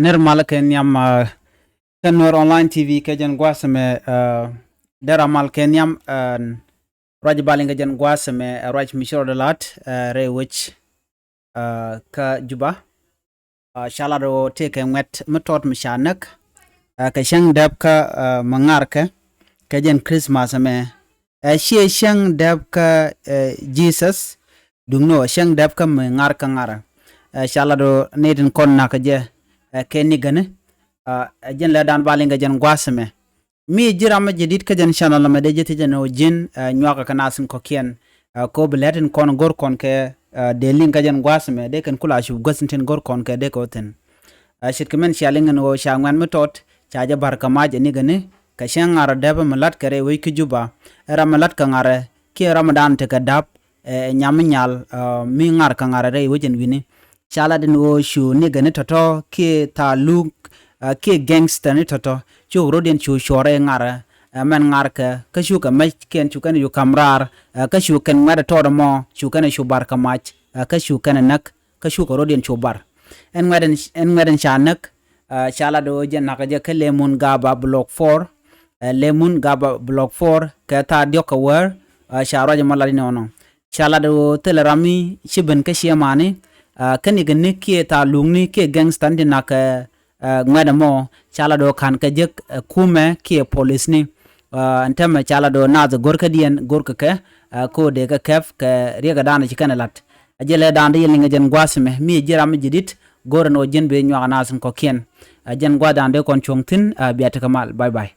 نرمال كنيام كنور أونلاين تي في كجن قاسم درا مال كنيام راج بالين كجن قاسم راج مشور دلات ري ويتش كجوبا شالارو تيك مت متوت مشانك كشان داب كا منارك كجن كريسماس مه شيء شان داب كا جيسس دونو شان داب كا منارك ngara شالارو نيدن كون ناكجه kenni gane jen la dan balinga jen gwasme mi jirama jedit ka jen channel ma de jeti jeno jin nywaka kanasin ko kien ko beletin kon gor kon ke de linga jen gwasme de kan kula shu gosintin gor kon ke de ko ten shit kemen shalinga no shangwan metot chaja barka maje ni gane ka shangara deba malat kare wi ki juba era malat ka ngare ki ramadan te ka dab nyam nyal mi ngar ka ngare re wujin wini chala din wo shu ni gane toto ki ta luk ki gangster ni toto chu rodin chu shore ngara man ngar ka shu ka mai ken chu kan yu kamrar ka shu kan ngara to mo shu kan shu bar ka mach ka shu kan nak ka shu ko rodin chu bar en ngaden chanak chala do jen naka je ka lemon gaba block 4 lemon gaba block 4 ka ta dioka wer sharo je malari no chala do telerami shiben ka shiamani kani gani ki ta lungni ki gangster din naka ngada mo chala do kan ka jek kume ki police ni antama chala do na za gorka dien gorka ka ko de ka kef ka riga dana chikana lat ajele danda yelinga jen gwasme mi jiram jidit goran o jen be nywa nasin ko kien jen gwa dande kon chongtin biata kamal bye bye